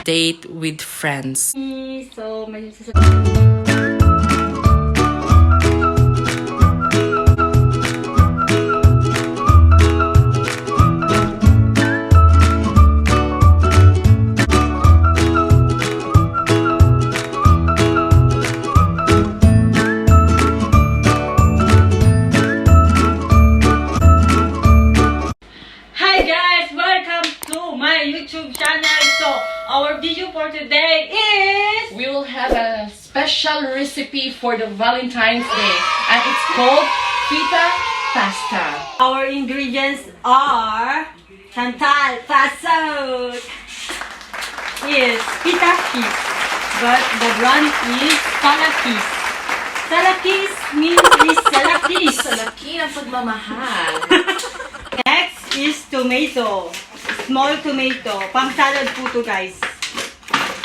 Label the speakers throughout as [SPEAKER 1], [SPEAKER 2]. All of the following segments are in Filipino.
[SPEAKER 1] date with friends.
[SPEAKER 2] So, may YouTube channel. So, our video for today is...
[SPEAKER 1] We will have a special recipe for the Valentine's Day, and it's called pita pasta.
[SPEAKER 2] Our ingredients are Chantal Pasok is pita cheese, but the brand is Salakis. Salakis means is Salakis.
[SPEAKER 1] Salaki ng pagmamahal.
[SPEAKER 2] Next is tomato. Small tomato. Pang salad po to, guys.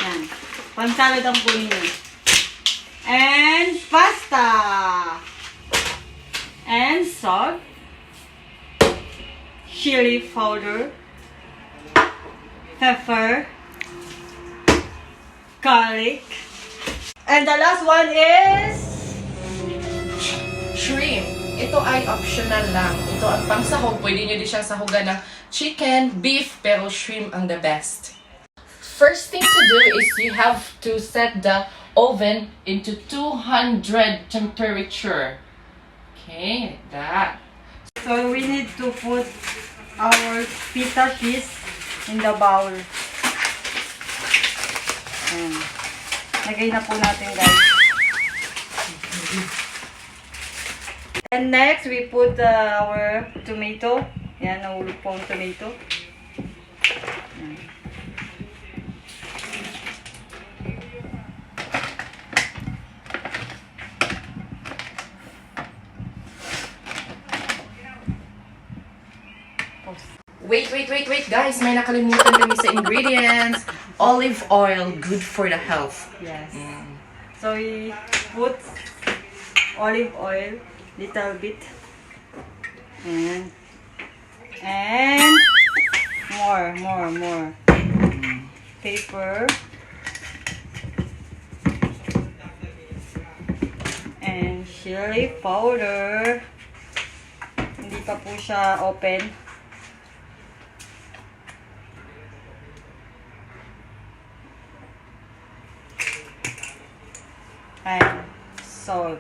[SPEAKER 2] Yan. Pang salad ang po ninyo. And pasta. And salt. Chili powder. Pepper. Garlic. And the last one is...
[SPEAKER 1] Shrimp. Ito ay optional lang. Ito ang pangsahog. Pwede nyo din siyang sahugan ng chicken, beef, pero shrimp ang the best. First thing to do is you have to set the oven into 200 temperature. Okay, like that.
[SPEAKER 2] So we need to put our pita cheese in the bowl. Ayan. Lagay na po natin, guys. And next, we put our tomato. Yan, nahulog po ang tomato. Yan.
[SPEAKER 1] Wait, guys. May nakalimutan kami sa ingredients. Olive oil, good for the health.
[SPEAKER 2] Yes. So we put olive oil, little bit. And more. Pepper. And chili powder. Hindi pa po siya open. And salt.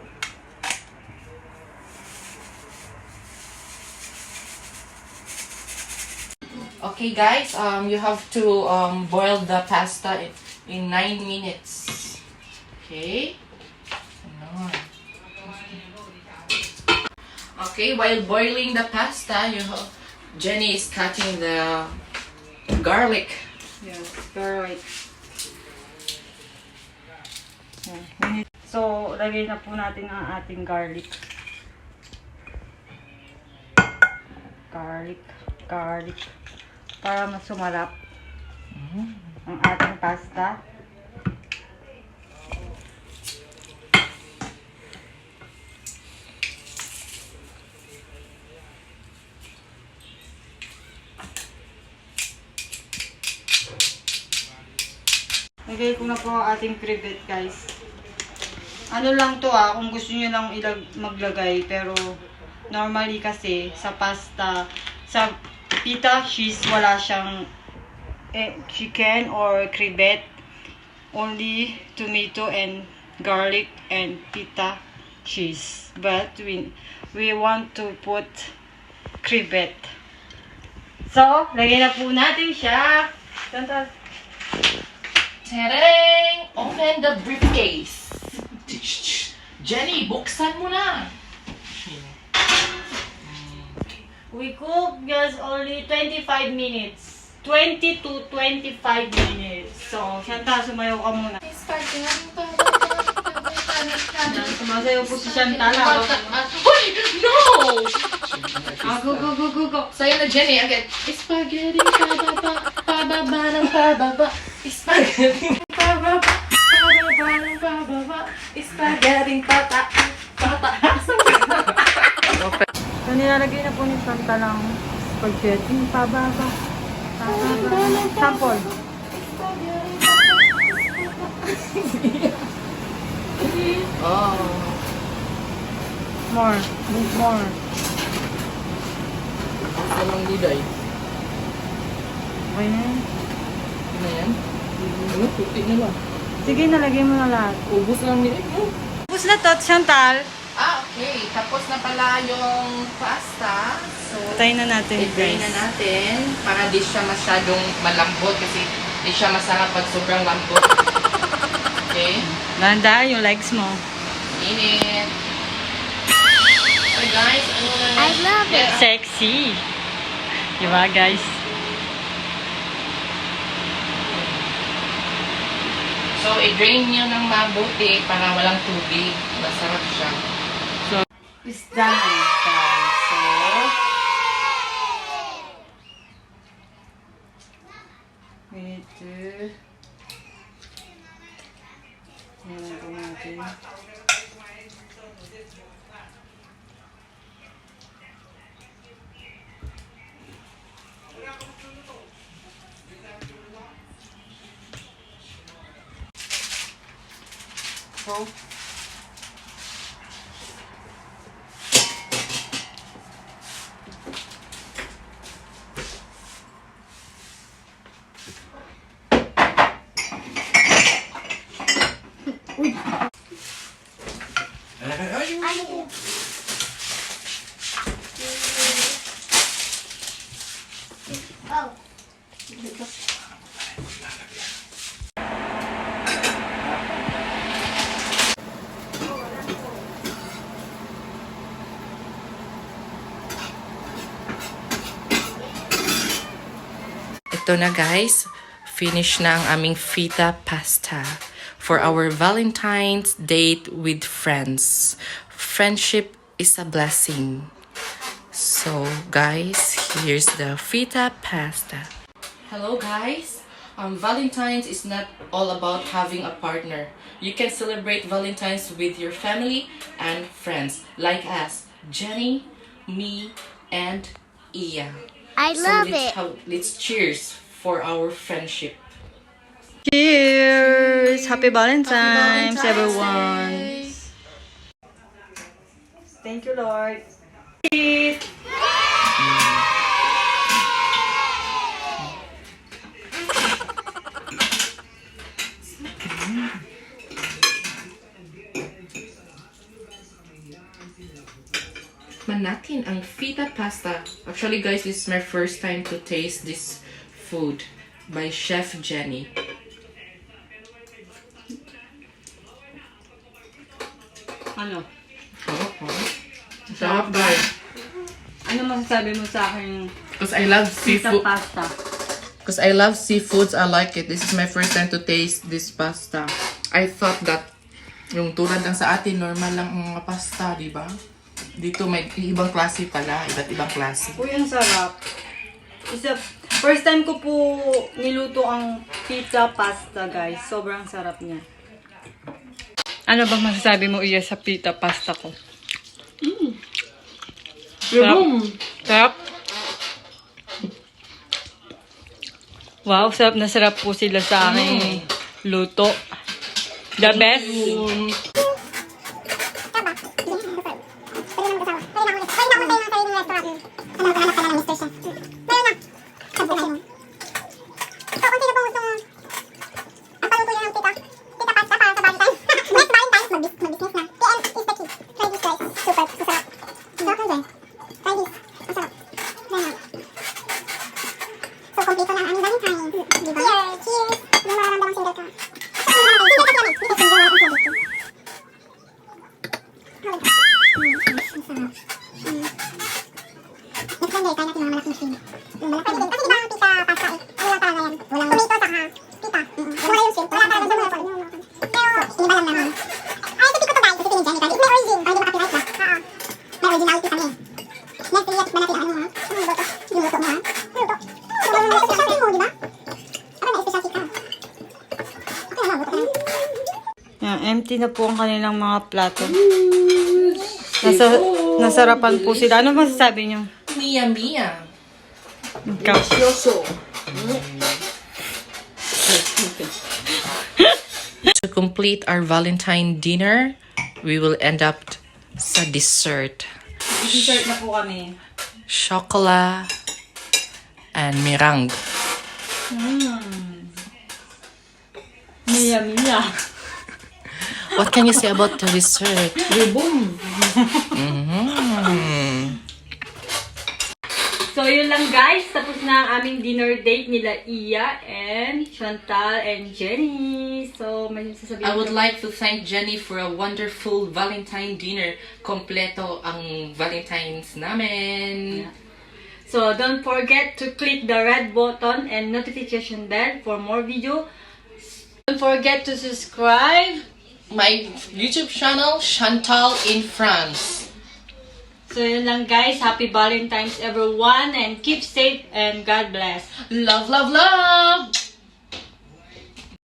[SPEAKER 1] Okay, guys. You have to boil the pasta in 9 minutes. Okay. Okay, while boiling the pasta, Jenny is cutting the garlic.
[SPEAKER 2] Yes, garlic. So, lagay na po natin ang ating garlic. Garlic. Para mas sumarap ang ating pasta. Lagay ko na po ang ating privet, guys. Ano lang to kung gusto niyo lang maglagay, pero normally kasi sa pasta, sa pita cheese, wala siyang chicken or crevet. Only tomato and garlic and pita cheese. But we want to put crevet. So, lagay na po natin siya.
[SPEAKER 1] Tadang! Open the briefcase. Jenny, buksan mo na.
[SPEAKER 2] We cook just only 25 minutes. 20 to 25 minutes. So, Chantal, sumayaw ka muna. Sumasayaw po si Chantal.
[SPEAKER 1] Uy! No!
[SPEAKER 2] Go.
[SPEAKER 1] Sayo na, Jenny. Again. Spaghetti, pababa ng pababa. Spaghetti, pababa ng pababa. Spaghetti, pataas.
[SPEAKER 2] So, nilalagay na po ni Chantal ang spaghetti. Pababa. Sample.
[SPEAKER 1] Oh.
[SPEAKER 2] More. Move more.
[SPEAKER 1] Gusto lang diday.
[SPEAKER 2] Okay na yan.
[SPEAKER 1] Ano yan? Ano? Puti na lang.
[SPEAKER 2] Sige, nalagay mo na lahat.
[SPEAKER 1] Ubus lang nila.
[SPEAKER 2] Tapos na to, Chantal.
[SPEAKER 1] Okay. Tapos na pala yung pasta. So,
[SPEAKER 2] Patayin na natin,
[SPEAKER 1] i-drain na natin para di siya masyadong malambot kasi di siya masarap pag sobrang lambot. Okay?
[SPEAKER 2] Ganda yung legs mo.
[SPEAKER 1] Init. Okay guys, ano na
[SPEAKER 3] I love it.
[SPEAKER 2] Sexy. Diba, guys?
[SPEAKER 1] So, i-drain nyo ng mabuti para walang tubig. Masarap siya.
[SPEAKER 2] So, it's done, guys. So, we need to... Ayan po natin.
[SPEAKER 1] So,
[SPEAKER 3] Oh.
[SPEAKER 1] ito na guys, finish na ang aming feta pasta for our Valentine's date with friends. Friendship is a blessing. So guys, here's the feta pasta. Hello guys, Valentine's is not all about having a partner. You can celebrate Valentine's with your family and friends like us, Jenny, me, and Iya.
[SPEAKER 3] I love it.
[SPEAKER 1] Let's cheers for our friendship.
[SPEAKER 2] Cheers! Happy Valentine's,
[SPEAKER 1] Happy Valentine's
[SPEAKER 2] everyone!
[SPEAKER 1] Day.
[SPEAKER 2] Thank you, Lord. Eat!
[SPEAKER 1] Man natin ang feta pasta. Actually guys, this is my first time to taste this food by Chef Jenny.
[SPEAKER 2] Ano?
[SPEAKER 1] Sarap guys.
[SPEAKER 2] Ano masasabi mo sa akin
[SPEAKER 1] Because I love
[SPEAKER 2] sa
[SPEAKER 1] seafood.
[SPEAKER 2] pasta?
[SPEAKER 1] Because I love seafoods, I like it. This is my first time to taste this pasta. I thought that yung tulad lang sa atin, normal lang ang mga pasta, di ba? Dito may ibang klase pala, iba't ibang klase.
[SPEAKER 2] Uy, ang sarap. First time ko po niluto ang pizza pasta, guys. Sobrang sarap niya. Ano bang masasabi mo iya sa pizza pasta ko? Sarap. Sarap. Wow, sarap na sarap po sila sa aking luto. The best. Yan, empty na po ang kanilang mga plato. Nasarapan po sila. Ano masasabi nyo?
[SPEAKER 1] Mia Mia.
[SPEAKER 2] Delicioso.
[SPEAKER 1] complete our Valentine dinner, we will end up sa dessert.
[SPEAKER 2] I-dessert na po kami.
[SPEAKER 1] Chocolate and meringue.
[SPEAKER 2] Mia, Mia.
[SPEAKER 1] What can you say about the dessert?
[SPEAKER 2] Boom! So, yun lang guys. Tapos na ang aming dinner date nila Iya and Chantal and Jenny. So, may sasabihin
[SPEAKER 1] I would
[SPEAKER 2] ko-
[SPEAKER 1] like to thank Jenny for a wonderful Valentine dinner. Kompleto ang Valentines namin.
[SPEAKER 2] So, don't forget to click the red button and notification bell for more video. Don't forget to subscribe.
[SPEAKER 1] My YouTube channel, Chantal in France.
[SPEAKER 2] So, yun lang guys. Happy Valentine's everyone and keep safe and God bless.
[SPEAKER 1] Love, love, love!